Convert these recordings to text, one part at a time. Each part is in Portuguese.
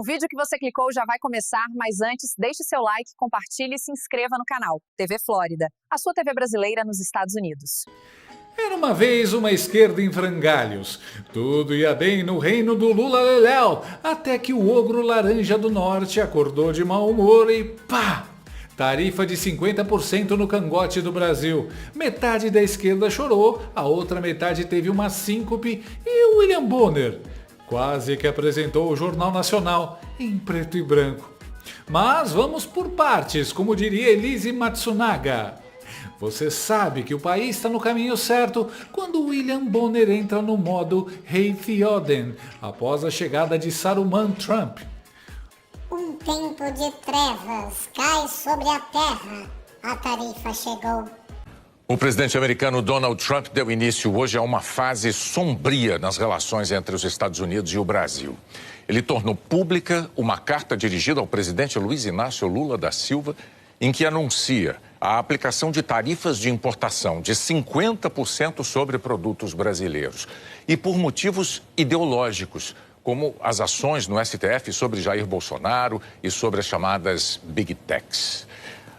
O vídeo que você clicou já vai começar, mas antes, deixe seu like, compartilhe e se inscreva no canal TV Flórida, a sua TV brasileira nos Estados Unidos. Era uma vez uma esquerda em frangalhos. Tudo ia bem no reino do Lula Leléu, até que o ogro laranja do norte acordou de mau humor e pá! Tarifa de 50% no cangote do Brasil. Metade da esquerda chorou, a outra metade teve uma síncope e o William Bonner quase que apresentou o Jornal Nacional em preto e branco. Mas vamos por partes, como diria Elise Matsunaga. Você sabe que o país está no caminho certo quando William Bonner entra no modo Rei Theoden, após a chegada de Saruman Trump. Um tempo de trevas cai sobre a terra. A tarifa chegou. O presidente americano Donald Trump deu início hoje a uma fase sombria nas relações entre os Estados Unidos e o Brasil. Ele tornou pública uma carta dirigida ao presidente Luiz Inácio Lula da Silva, em que anuncia a aplicação de tarifas de importação de 50% sobre produtos brasileiros. E por motivos ideológicos, como as ações no STF sobre Jair Bolsonaro e sobre as chamadas Big Techs.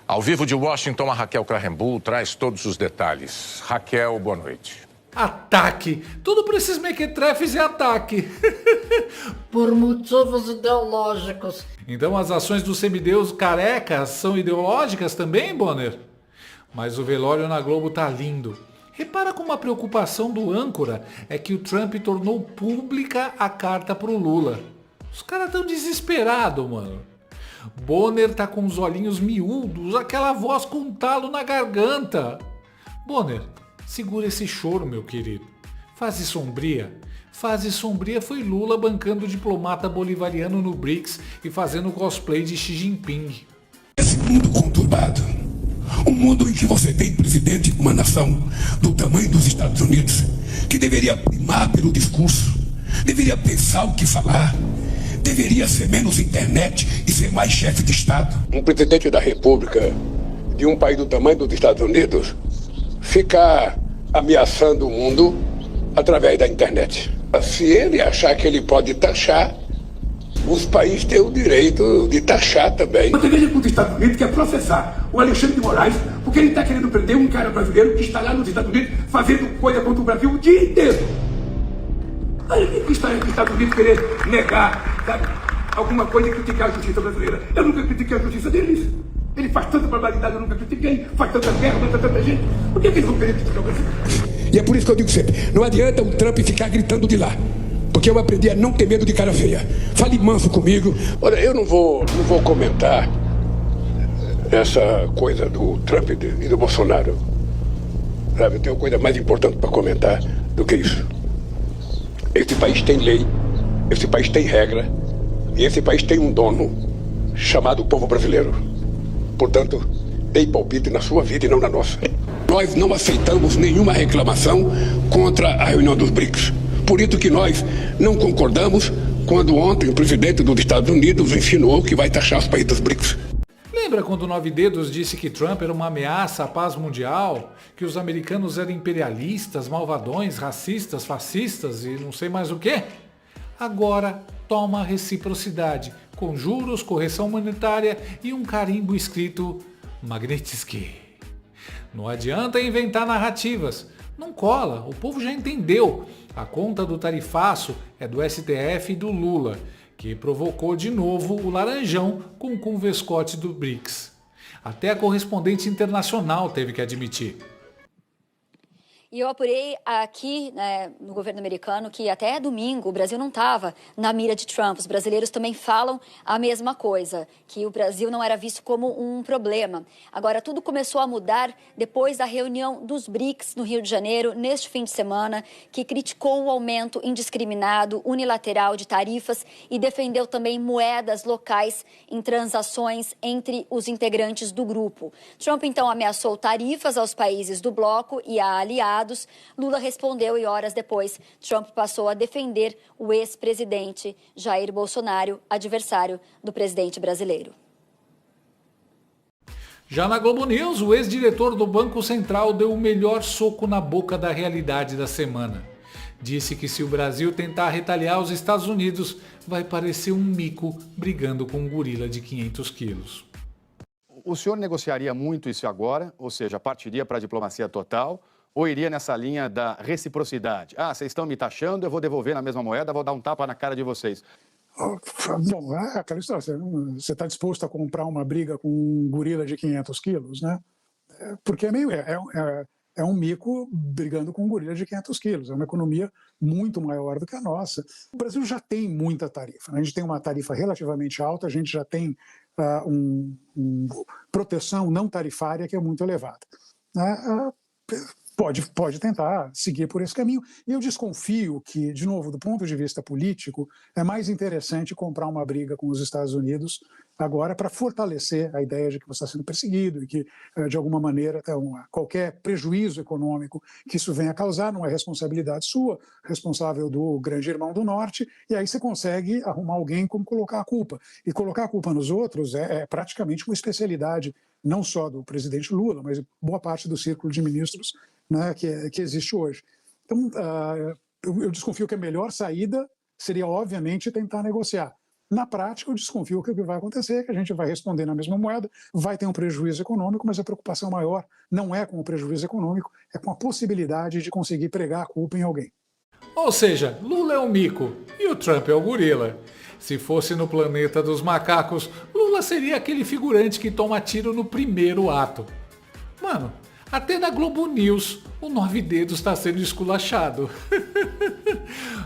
Ao vivo de Washington, a Raquel Krahenbuhl traz todos os detalhes. Raquel, boa noite. Ataque! Tudo para esses mequetrefes é ataque! Por motivos ideológicos. Então as ações do semideus carecas são ideológicas também, Bonner? Mas o velório na Globo tá lindo. Repara como a preocupação do âncora é que o Trump tornou pública a carta pro Lula. Os caras tão desesperados, mano. Bonner tá com os olhinhos miúdos, aquela voz com um talo na garganta. Bonner, segura esse choro, meu querido. Fase sombria. Fase sombria foi Lula bancando o diplomata bolivariano no BRICS e fazendo cosplay de Xi Jinping. Esse mundo conturbado, um mundo em que você tem presidente de uma nação do tamanho dos Estados Unidos, que deveria primar pelo discurso, deveria pensar o que falar, deveria ser menos internet e ser mais chefe de Estado. Um presidente da República de um país do tamanho dos Estados Unidos ficar ameaçando o mundo através da internet. Se ele achar que ele pode taxar, os países têm o direito de taxar também. Você veja que os Estados Unidos quer processar o Alexandre de Moraes porque ele está querendo prender um cara brasileiro que está lá nos Estados Unidos fazendo coisa contra o Brasil o dia inteiro. Aí o que está nos Estados Unidos querer negar, sabe, alguma coisa e criticar a justiça brasileira? Eu nunca critiquei a justiça deles. Ele faz tanta barbaridade, eu nunca critiquei. Faz tanta guerra, mata tanta gente. Por que eles vão querer criticar o Brasil? E é por isso que eu digo sempre, não adianta o Trump ficar gritando de lá. Porque eu aprendi a não ter medo de cara feia. Fale manso comigo. Olha, eu não vou comentar essa coisa do Trump e do Bolsonaro. Sabe, eu tenho coisa mais importante para comentar do que isso. Esse país tem lei, esse país tem regra, e esse país tem um dono chamado povo brasileiro. Portanto, dê palpite na sua vida e não na nossa. Nós não aceitamos nenhuma reclamação contra a reunião dos BRICS. Por isso que nós não concordamos quando ontem o presidente dos Estados Unidos insinuou que vai taxar os países dos BRICS. Lembra quando o Nove Dedos disse que Trump era uma ameaça à paz mundial? Que os americanos eram imperialistas, malvadões, racistas, fascistas e não sei mais o quê? Agora toma a reciprocidade, com juros, correção monetária e um carimbo escrito Magnitsky. Não adianta inventar narrativas. Não cola, o povo já entendeu. A conta do tarifaço é do STF e do Lula, que provocou de novo o laranjão com o convescote do BRICS. Até a correspondente internacional teve que admitir. E eu apurei aqui, no governo americano, que até domingo o Brasil não estava na mira de Trump. Os brasileiros também falam a mesma coisa, que o Brasil não era visto como um problema. Agora, tudo começou a mudar depois da reunião dos BRICS no Rio de Janeiro, neste fim de semana, que criticou o aumento indiscriminado, unilateral de tarifas e defendeu também moedas locais em transações entre os integrantes do grupo. Trump, então, ameaçou tarifas aos países do bloco e a aliados. Lula respondeu e horas depois, Trump passou a defender o ex-presidente Jair Bolsonaro, adversário do presidente brasileiro. Já na Globo News, o ex-diretor do Banco Central deu o melhor soco na boca da realidade da semana. disse que se o Brasil tentar retaliar os Estados Unidos, vai parecer um mico brigando com um gorila de 500 quilos. O senhor negociaria muito isso agora, ou seja, partiria para a diplomacia total, ou iria nessa linha da reciprocidade? Ah, vocês estão me taxando, eu vou devolver na mesma moeda, vou dar um tapa na cara de vocês. Bom, é aquela história, você está disposto a comprar uma briga com um gorila de 500 quilos, né? Porque é um mico brigando com um gorila de 500 quilos, é uma economia muito maior do que a nossa. O Brasil já tem muita tarifa, né? A gente tem uma tarifa relativamente alta, a gente já tem proteção não tarifária que é muito elevada. Pode tentar seguir por esse caminho. E eu desconfio que, de novo, do ponto de vista político, é mais interessante comprar uma briga com os Estados Unidos agora para fortalecer a ideia de que você está sendo perseguido e que, de alguma maneira, qualquer prejuízo econômico que isso venha a causar não é responsabilidade sua, responsável do grande irmão do Norte, e aí você consegue arrumar alguém como colocar a culpa. E colocar a culpa nos outros é praticamente uma especialidade não só do presidente Lula, mas boa parte do círculo de ministros, né, que existe hoje. Então, eu desconfio que a melhor saída seria, obviamente, tentar negociar. Na prática, eu desconfio que o que vai acontecer é que a gente vai responder na mesma moeda, vai ter um prejuízo econômico, mas a preocupação maior não é com o prejuízo econômico, é com a possibilidade de conseguir pregar a culpa em alguém. Ou seja, Lula é um mico e o Trump é o gorila. Se fosse no planeta dos macacos, Lula seria aquele figurante que toma tiro no primeiro ato. Mano, até na Globo News o 9 Dedos está sendo esculachado.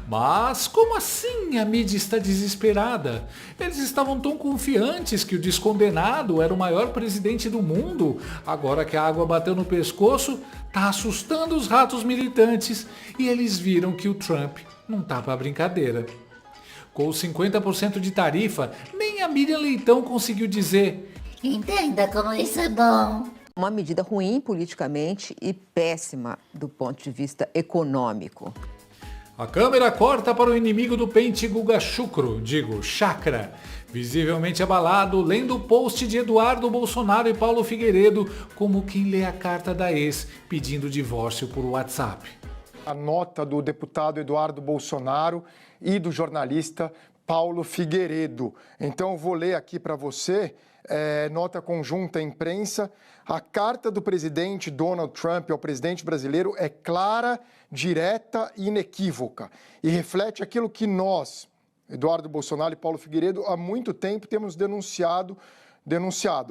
Mas como assim a mídia está desesperada? Eles estavam tão confiantes que o descondenado era o maior presidente do mundo. Agora que a água bateu no pescoço, tá assustando os ratos militantes e eles viram que o Trump não tá pra brincadeira. Com os 50% de tarifa, nem a Miriam Leitão conseguiu dizer: Entenda como isso é bom. Uma medida ruim politicamente e péssima do ponto de vista econômico. A câmera corta para o inimigo do pente Guga Chucro, Chakra, visivelmente abalado, lendo o post de Eduardo Bolsonaro e Paulo Figueiredo como quem lê a carta da ex pedindo divórcio por WhatsApp. A nota do deputado Eduardo Bolsonaro e do jornalista Paulo Figueiredo. Então eu vou ler aqui para você, nota conjunta à imprensa. A carta do presidente Donald Trump ao presidente brasileiro é clara, direta e inequívoca e reflete aquilo que nós, Eduardo Bolsonaro e Paulo Figueiredo, há muito tempo temos denunciado.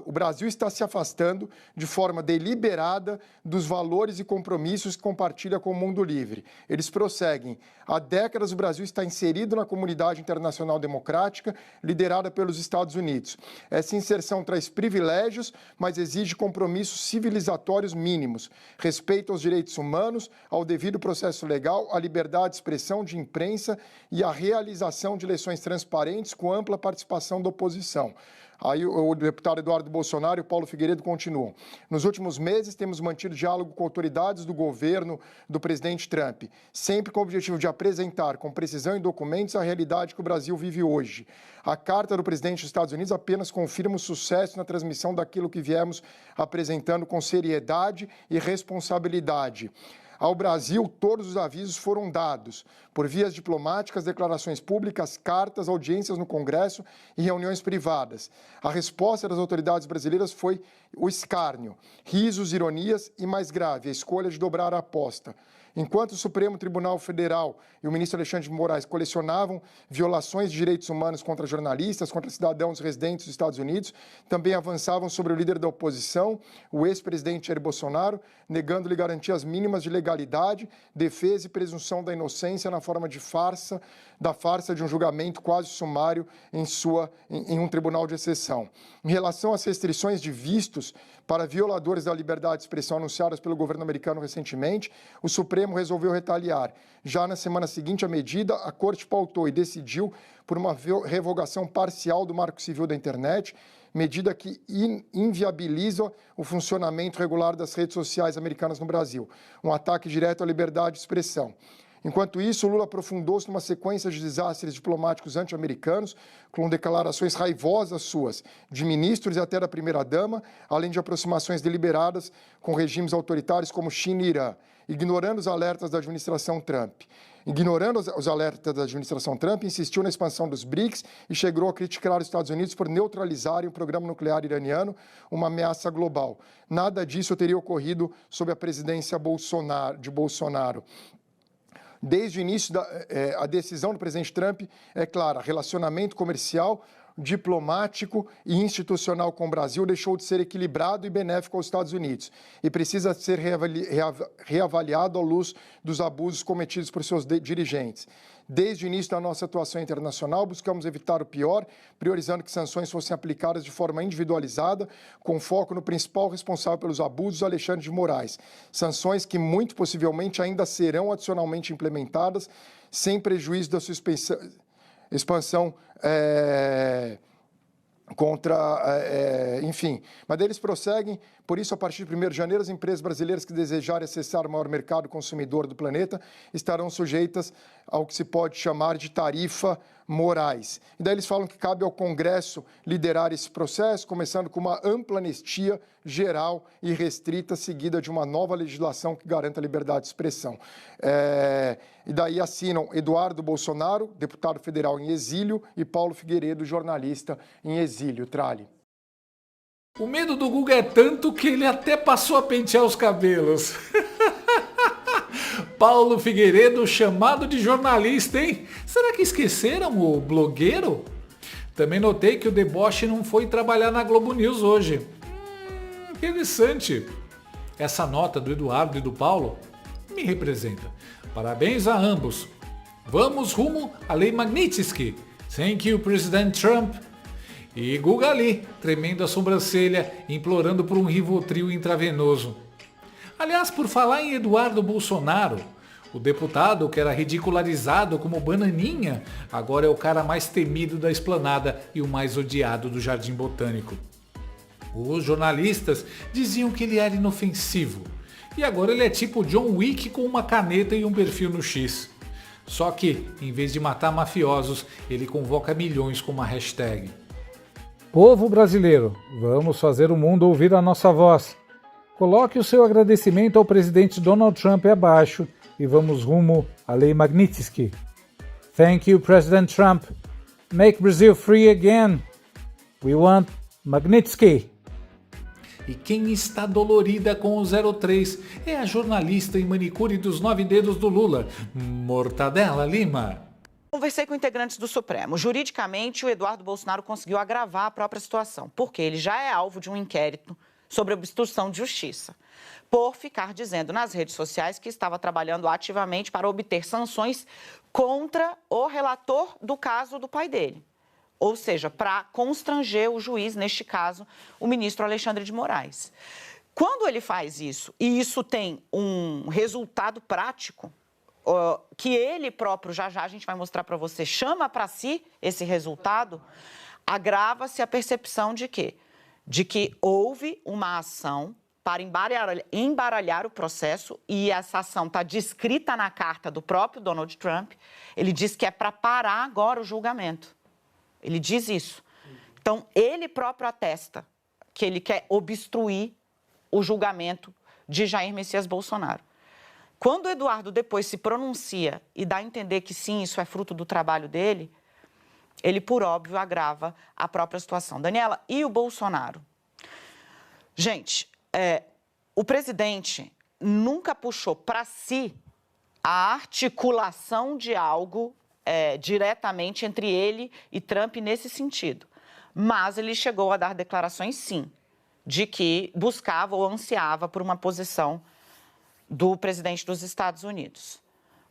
O Brasil está se afastando de forma deliberada dos valores e compromissos que compartilha com o mundo livre. Eles prosseguem. Há décadas o Brasil está inserido na comunidade internacional democrática liderada pelos Estados Unidos. Essa inserção traz privilégios, mas exige compromissos civilizatórios mínimos, respeito aos direitos humanos, ao devido processo legal, à liberdade de expressão, de imprensa e à realização de eleições transparentes com ampla participação da oposição. Aí o deputado Eduardo Bolsonaro e o Paulo Figueiredo continuam. Nos últimos meses, temos mantido diálogo com autoridades do governo do presidente Trump, sempre com o objetivo de apresentar com precisão e documentos a realidade que o Brasil vive hoje. A carta do presidente dos Estados Unidos apenas confirma o sucesso na transmissão daquilo que viemos apresentando com seriedade e responsabilidade. Ao Brasil, todos os avisos foram dados, por vias diplomáticas, declarações públicas, cartas, audiências no Congresso e reuniões privadas. A resposta das autoridades brasileiras foi o escárnio, risos, ironias e, mais grave, a escolha de dobrar a aposta. Enquanto o Supremo Tribunal Federal e o ministro Alexandre de Moraes colecionavam violações de direitos humanos contra jornalistas, contra cidadãos residentes dos Estados Unidos, também avançavam sobre o líder da oposição, o ex-presidente Jair Bolsonaro, negando-lhe garantias mínimas de legalidade, defesa e presunção da inocência na forma de farsa de um julgamento quase sumário em um tribunal de exceção. Em relação às restrições de vistos para violadores da liberdade de expressão anunciadas pelo governo americano recentemente, o Supremo resolveu retaliar. Já na semana seguinte à medida, a Corte pautou e decidiu por uma revogação parcial do Marco Civil da Internet, medida que inviabiliza o funcionamento regular das redes sociais americanas no Brasil, um ataque direto à liberdade de expressão. Enquanto isso, Lula aprofundou-se numa sequência de desastres diplomáticos anti-americanos, com declarações raivosas suas, de ministros e até da primeira-dama, além de aproximações deliberadas com regimes autoritários como China e Irã. ignorando os alertas da administração Trump. Ignorando os alertas da administração Trump, insistiu na expansão dos BRICS e chegou a criticar os Estados Unidos por neutralizarem o programa nuclear iraniano, uma ameaça global. Nada disso teria ocorrido sob a presidência de Bolsonaro. Desde o início, a decisão do presidente Trump é clara: relacionamento comercial, diplomático e institucional com o Brasil deixou de ser equilibrado e benéfico aos Estados Unidos e precisa ser reavaliado à luz dos abusos cometidos por seus dirigentes. Desde o início da nossa atuação internacional, buscamos evitar o pior, priorizando que sanções fossem aplicadas de forma individualizada, com foco no principal responsável pelos abusos, Alexandre de Moraes. Sanções que, muito possivelmente, ainda serão adicionalmente implementadas, sem prejuízo da sua expansão enfim. Mas eles prosseguem, por isso, a partir de 1º de janeiro, as empresas brasileiras que desejarem acessar o maior mercado consumidor do planeta estarão sujeitas ao que se pode chamar de tarifa Moraes. E daí eles falam que cabe ao Congresso liderar esse processo, começando com uma ampla anistia geral e restrita, seguida de uma nova legislação que garanta a liberdade de expressão. E daí assinam Eduardo Bolsonaro, deputado federal em exílio, e Paulo Figueiredo, jornalista em exílio. Trali. O medo do Guga é tanto que ele até passou a pentear os cabelos. Paulo Figueiredo chamado de jornalista, hein? Será que esqueceram o blogueiro? Também notei que o deboche não foi trabalhar na Globo News hoje. Interessante. Essa nota do Eduardo e do Paulo me representa. Parabéns a ambos. Vamos rumo à Lei Magnitsky. Thank you, President Trump. E Guga ali, tremendo a sobrancelha, implorando por um Rivotril intravenoso. Aliás, por falar em Eduardo Bolsonaro, o deputado que era ridicularizado como bananinha, agora é o cara mais temido da esplanada e o mais odiado do Jardim Botânico. Os jornalistas diziam que ele era inofensivo, e agora ele é tipo John Wick com uma caneta e um perfil no X. Só que, em vez de matar mafiosos, ele convoca milhões com uma hashtag. Povo brasileiro, vamos fazer o mundo ouvir a nossa voz. Coloque o seu agradecimento ao presidente Donald Trump abaixo e vamos rumo à Lei Magnitsky. Thank you, President Trump. Make Brazil free again. We want Magnitsky. E quem está dolorida com o 03 é a jornalista e manicure dos 9 dedos do Lula, Mortadela Lima. Conversei com integrantes do Supremo. Juridicamente, o Eduardo Bolsonaro conseguiu agravar a própria situação, porque ele já é alvo de um inquérito sobre obstrução de justiça, por ficar dizendo nas redes sociais que estava trabalhando ativamente para obter sanções contra o relator do caso do pai dele. Ou seja, para constranger o juiz, neste caso, o ministro Alexandre de Moraes. Quando ele faz isso, e isso tem um resultado prático, que ele próprio, já a gente vai mostrar para você, chama para si esse resultado, agrava-se a percepção de quê? De que houve uma ação para embaralhar o processo, e essa ação está descrita na carta do próprio Donald Trump. Ele diz que é para parar agora o julgamento. Ele diz isso. Então, ele próprio atesta que ele quer obstruir o julgamento de Jair Messias Bolsonaro. Quando o Eduardo depois se pronuncia e dá a entender que sim, isso é fruto do trabalho dele, ele, por óbvio, agrava a própria situação. Daniela, e o Bolsonaro? Gente, o presidente nunca puxou para si a articulação de algo diretamente entre ele e Trump nesse sentido. Mas ele chegou a dar declarações, sim, de que buscava ou ansiava por uma posição do presidente dos Estados Unidos.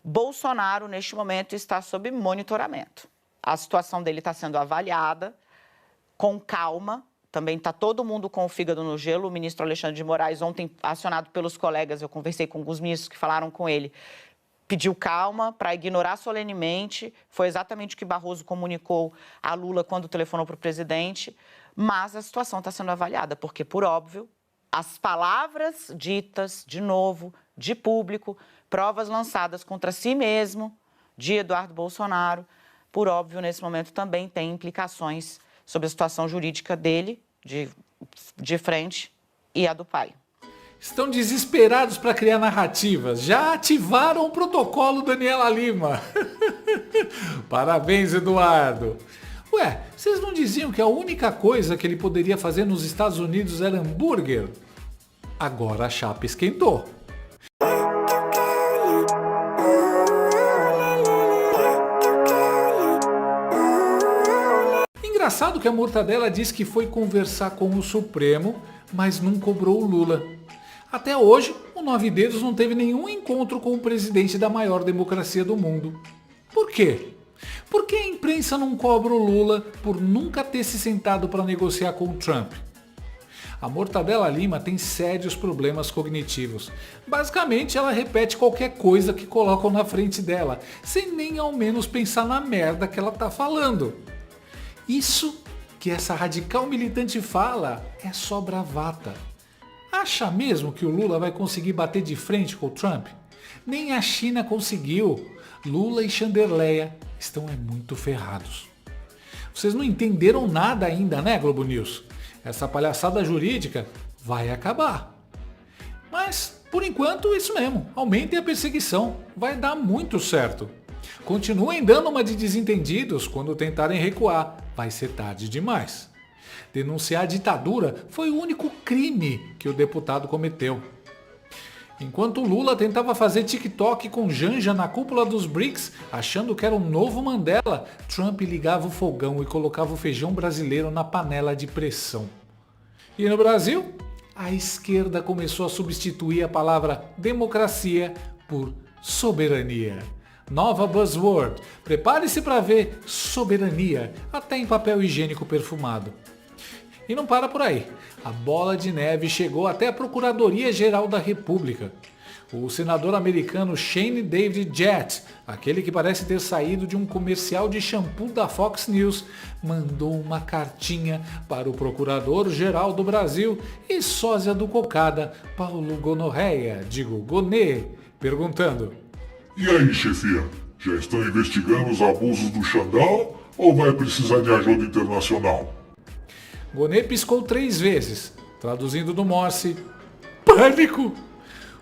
Bolsonaro, neste momento, está sob monitoramento. A situação dele está sendo avaliada com calma. Também está todo mundo com o fígado no gelo. O ministro Alexandre de Moraes, ontem acionado pelos colegas, eu conversei com alguns ministros que falaram com ele, pediu calma para ignorar solenemente. Foi exatamente o que Barroso comunicou a Lula quando telefonou para o presidente. Mas a situação está sendo avaliada, porque, por óbvio, as palavras ditas, de novo, de público, provas lançadas contra si mesmo, de Eduardo Bolsonaro, por óbvio, nesse momento também tem implicações sobre a situação jurídica dele, de frente, e a do pai. Estão desesperados para criar narrativas. Já ativaram o protocolo Daniela Lima. Parabéns, Eduardo. Ué, vocês não diziam que a única coisa que ele poderia fazer nos Estados Unidos era hambúrguer? Agora a chapa esquentou. Engraçado que a Mortadela diz que foi conversar com o Supremo, mas não cobrou o Lula. Até hoje, o Nove Dedos não teve nenhum encontro com o presidente da maior democracia do mundo. Por quê? Por que a imprensa não cobra o Lula por nunca ter se sentado para negociar com o Trump? A Mortadela Lima tem sérios problemas cognitivos. Basicamente, ela repete qualquer coisa que colocam na frente dela, sem nem ao menos pensar na merda que ela tá falando. Isso que essa radical militante fala é só bravata. Acha mesmo que o Lula vai conseguir bater de frente com o Trump? Nem a China conseguiu. Lula e Chanderleia estão muito ferrados. Vocês não entenderam nada ainda, né, Globo News? Essa palhaçada jurídica vai acabar. Mas, por enquanto, isso mesmo. Aumentem a perseguição. Vai dar muito certo. Continuem dando uma de desentendidos quando tentarem recuar. Vai ser tarde demais. Denunciar a ditadura foi o único crime que o deputado cometeu. Enquanto Lula tentava fazer TikTok com Janja na cúpula dos BRICS, achando que era um novo Mandela, Trump ligava o fogão e colocava o feijão brasileiro na panela de pressão. E no Brasil, a esquerda começou a substituir a palavra democracia por soberania. Nova buzzword. Prepare-se para ver soberania, até em papel higiênico perfumado. E não para por aí. A bola de neve chegou até a Procuradoria-Geral da República. O senador americano Shane David Jett, aquele que parece ter saído de um comercial de shampoo da Fox News, mandou uma cartinha para o Procurador-Geral do Brasil e sósia do Cocada, Paulo Gonê, perguntando: "E aí, chefia, já estão investigando os abusos do Xandão ou vai precisar de ajuda internacional?" Gonê piscou 3 vezes, traduzindo do Morse: pânico!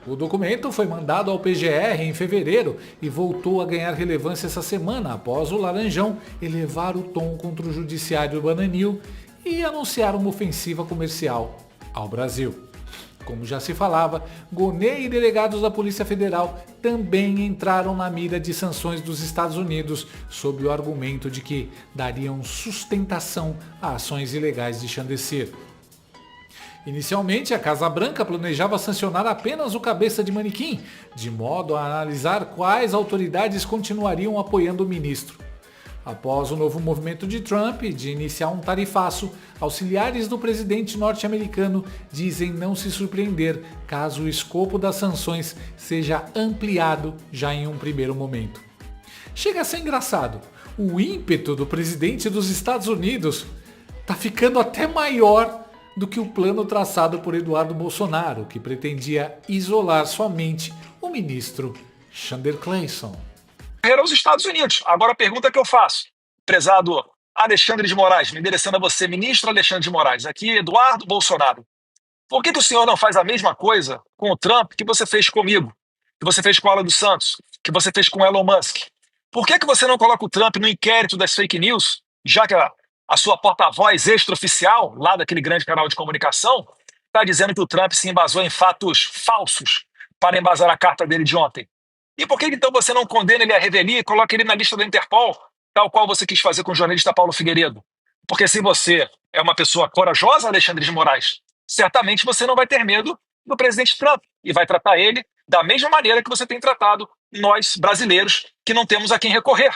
O documento foi mandado ao PGR em fevereiro e voltou a ganhar relevância essa semana após o Laranjão elevar o tom contra o judiciário bananil e anunciar uma ofensiva comercial ao Brasil. Como já se falava, Gonê e delegados da Polícia Federal também entraram na mira de sanções dos Estados Unidos sob o argumento de que dariam sustentação a ações ilegais de ensandecir. Inicialmente, a Casa Branca planejava sancionar apenas o cabeça de manequim, de modo a analisar quais autoridades continuariam apoiando o ministro. Após o novo movimento de Trump de iniciar um tarifaço, auxiliares do presidente norte-americano dizem não se surpreender caso o escopo das sanções seja ampliado já em um primeiro momento. Chega a ser engraçado, o ímpeto do presidente dos Estados Unidos está ficando até maior do que o plano traçado por Eduardo Bolsonaro, que pretendia isolar somente o ministro Chandler Clayson. Aos Estados Unidos. Agora a pergunta que eu faço, prezado Alexandre de Moraes, me endereçando a você, ministro Alexandre de Moraes, aqui Eduardo Bolsonaro. Por que o senhor não faz a mesma coisa com o Trump que você fez comigo, que você fez com o Alan dos Santos, que você fez com o Elon Musk? Por que você não coloca o Trump no inquérito das fake news, já que a sua porta-voz extraoficial, lá daquele grande canal de comunicação, está dizendo que o Trump se embasou em fatos falsos para embasar a carta dele de ontem? E por que então você não condena ele à revelia e coloca ele na lista da Interpol, tal qual você quis fazer com o jornalista Paulo Figueiredo? Porque se você é uma pessoa corajosa, Alexandre de Moraes, certamente você não vai ter medo do presidente Trump e vai tratar ele da mesma maneira que você tem tratado nós, brasileiros, que não temos a quem recorrer.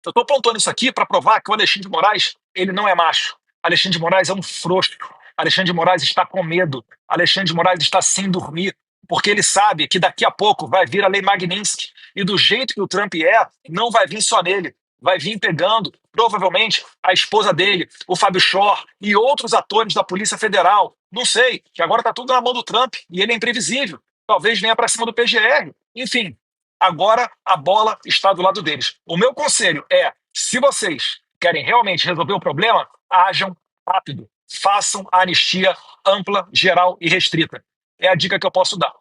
Eu estou apontando isso aqui para provar que o Alexandre de Moraes, ele não é macho. Alexandre de Moraes é um frouxo. Alexandre de Moraes está com medo. Alexandre de Moraes está sem dormir, porque ele sabe que daqui a pouco vai vir a Lei Magnitsky e do jeito que o Trump é, não vai vir só nele, vai vir pegando, provavelmente, a esposa dele, o Fábio Shor e outros atores da Polícia Federal. Não sei, que agora está tudo na mão do Trump e ele é imprevisível. Talvez venha para cima do PGR. Enfim, agora a bola está do lado deles. O meu conselho é, se vocês querem realmente resolver o problema, ajam rápido. Façam a anistia ampla, geral e restrita. É a dica que eu posso dar.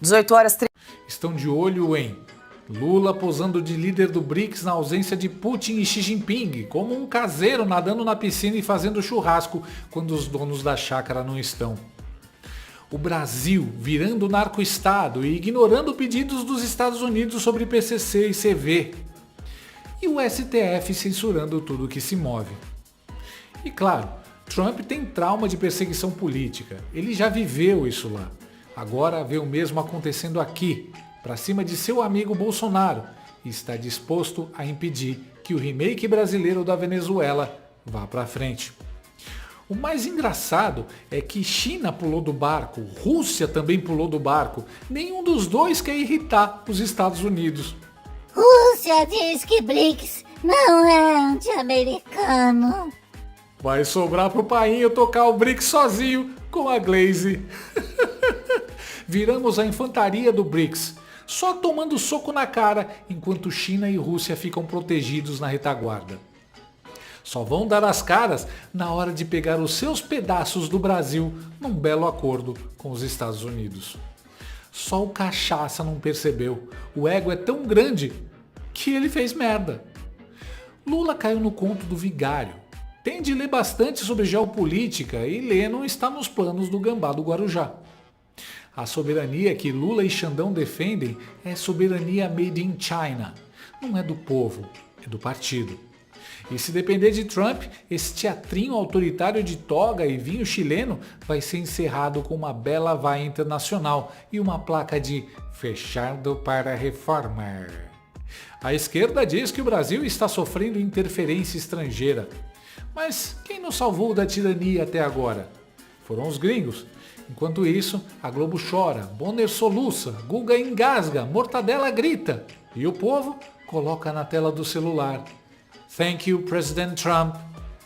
18h30. Estão de olho em Lula posando de líder do BRICS na ausência de Putin e Xi Jinping, como um caseiro nadando na piscina e fazendo churrasco quando os donos da chácara não estão. O Brasil virando narco-estado e ignorando pedidos dos Estados Unidos sobre PCC e CV. E o STF censurando tudo que se move. E claro, Trump tem trauma de perseguição política. Ele já viveu isso lá. Agora vê o mesmo acontecendo aqui, para cima de seu amigo Bolsonaro, e está disposto a impedir que o remake brasileiro da Venezuela vá para frente. O mais engraçado é que China pulou do barco, Rússia também pulou do barco. Nenhum dos dois quer irritar os Estados Unidos. Rússia diz que BRICS não é anti-americano. Vai sobrar pro painho tocar o BRICS sozinho com a Glaze. Viramos a infantaria do BRICS, só tomando soco na cara enquanto China e Rússia ficam protegidos na retaguarda. Só vão dar as caras na hora de pegar os seus pedaços do Brasil num belo acordo com os Estados Unidos. Só o cachaça não percebeu. O ego é tão grande que ele fez merda. Lula caiu no conto do vigário. Tem de ler bastante sobre geopolítica e ler não está nos planos do gambá do Guarujá. A soberania que Lula e Xandão defendem é soberania made in China. Não é do povo, é do partido. E se depender de Trump, esse teatrinho autoritário de toga e vinho chileno vai ser encerrado com uma bela vaia internacional e uma placa de fechado para reforma. A esquerda diz que o Brasil está sofrendo interferência estrangeira. Mas quem nos salvou da tirania até agora? Foram os gringos. Enquanto isso, a Globo chora, Bonner soluça, Guga engasga, Mortadela grita. E o povo coloca na tela do celular: Thank you, President Trump.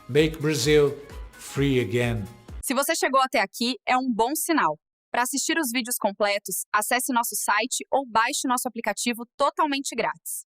Make Brazil free again. Se você chegou até aqui, é um bom sinal. Para assistir os vídeos completos, acesse nosso site ou baixe nosso aplicativo totalmente grátis.